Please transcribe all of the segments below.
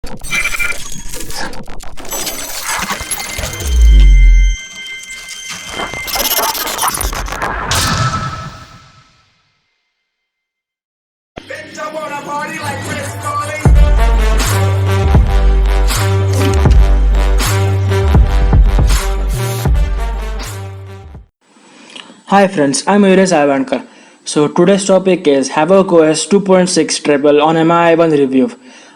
Hi friends, I'm Mayuresh. So today's topic is Havoc OS 2.6 Treble on MI1 review.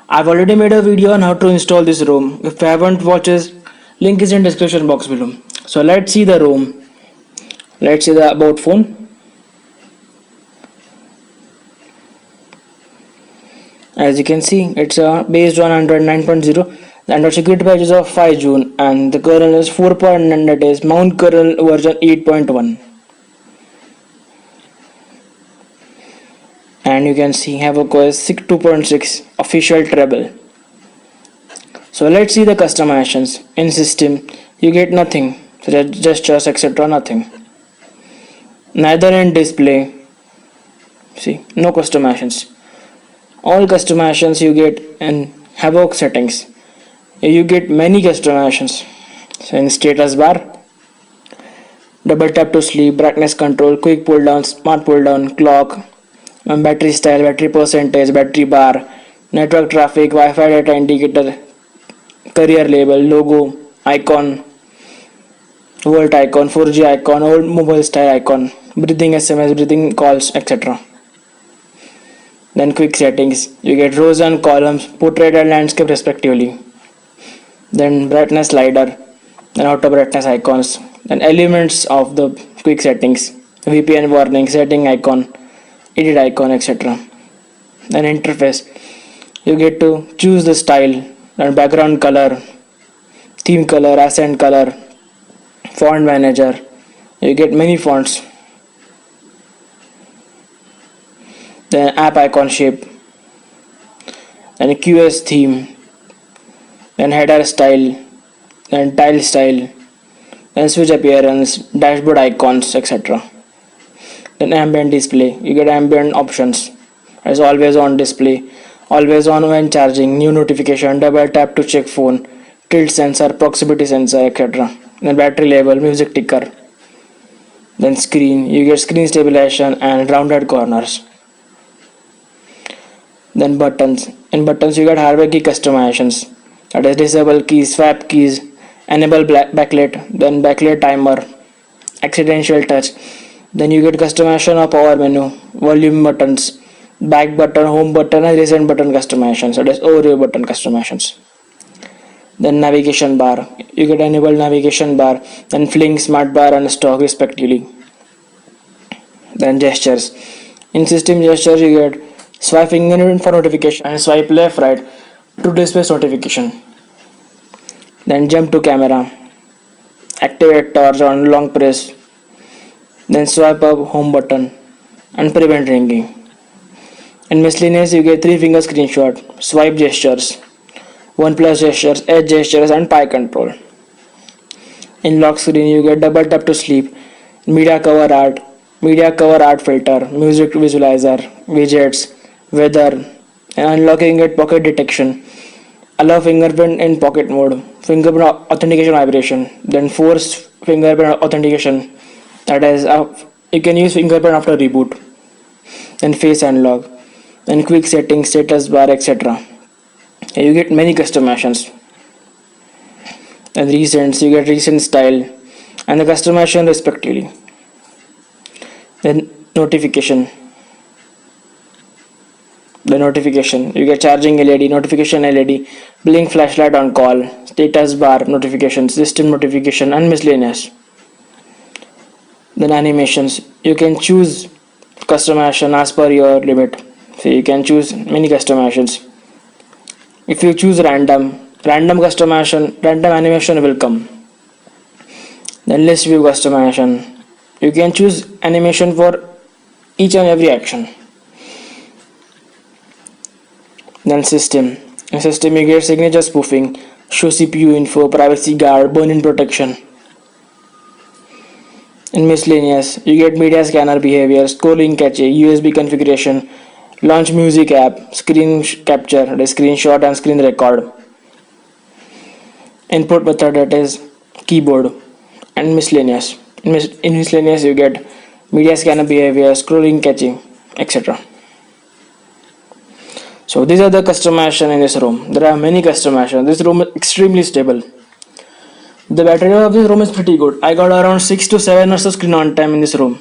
I've already made a video on how to install this ROM. If you haven't watched it, link is in description box below. So let's see the ROM. Let's see the about phone. As you can see, it's based on Android 9.0. The Android security patch is of 5 June and the kernel is 4.9, that is Mount kernel version 8.1. And you can see Havoc OS 2.6 official treble. So let's see the customizations. In system, you get nothing, such as gestures, etc. Nothing. Neither in display. See, no customizations. All customizations you get in Havoc settings. You get many customizations. So in status bar, double tap to sleep, brightness control, quick pull down, smart pull down, clock, battery style, battery percentage, battery bar, network traffic, Wi-Fi data indicator, career label, logo, icon, volt icon, 4G icon, old mobile style icon, breathing SMS, breathing calls, etc. Then quick settings, you get rows and columns, portrait and landscape respectively. Then brightness slider, then auto brightness icons, then elements of the quick settings, VPN warning, setting icon, edit icon, etc. Then interface, you get to choose the style and background color, theme color, accent color, font manager. You get many fonts. Then app icon shape, then QS theme, then header style, then tile style, then switch appearance, dashboard icons, etc. Then ambient display, you get ambient options as always on display, always on when charging, new notification, double tap to check phone, tilt sensor, proximity sensor, etc. Then battery level, music ticker. Then screen, you get screen stabilization and rounded corners. Then buttons, in buttons you get hardware key customizations, that is disable keys, swap keys, enable backlit, then backlit timer, accidental touch. Then you get customization of power menu, volume buttons, back button, home button and recent button customizations, that is overview button customizations. Then navigation bar, you get enable navigation bar, then fling, smart bar and stock respectively. Then gestures, in system gestures you get swipe finger for notification and swipe left right to display notification. Then jump to camera, activate torch on long press, then swipe up home button and prevent ringing. In miscellaneous you get 3 finger screenshot, swipe gestures, 1 plus gestures, edge gestures and pie control. In lock screen you get double tap to sleep, media cover art filter, music visualizer, widgets, weather, and unlocking it pocket detection, allow fingerprint in pocket mode, fingerprint authentication vibration, then force fingerprint authentication, that is you can use fingerprint after reboot, then face unlock, then quick settings, status bar, etc. You get many customizations. And recents, you get recent style and the customization respectively. Then notification, you get charging LED, notification LED, blink flashlight on call, status bar notification, system notification and miscellaneous. Then animations, you can choose customization as per your limit, so you can choose many customizations. If you choose random customization, random animation will come. Then list view customization, you can choose animation for each and every action. Then system, in system you get signature spoofing, show CPU info, privacy guard, burn-in protection. In miscellaneous, you get media scanner behavior, scrolling cache, USB configuration, launch music app, screen capture, screenshot and screen record, input method, that is keyboard, and miscellaneous. In miscellaneous you get media scanner behavior, scrolling, catching, etc. So these are the customization in this room. There are many customization. This room is extremely stable. The battery of this room is pretty good. I got around 6 to 7 hours of screen on time in this room.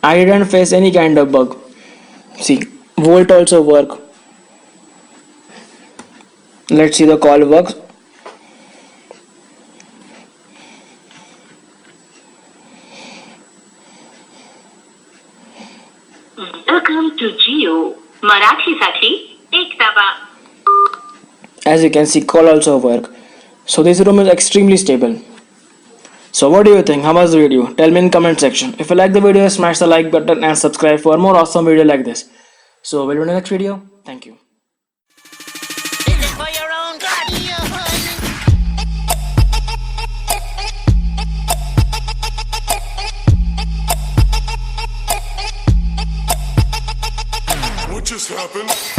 I didn't face any kind of bug. See, Volt also work. Let's see the call works. Welcome to Geo मराठीसाठी एक दाबा. As you can see, call also work. So this room is extremely stable. So what do you think? How was the video? Tell me in comment section. If you like the video, smash the like button and subscribe for more awesome video like this. So we'll meet in the next video. Thank you. For your own good. What just happened?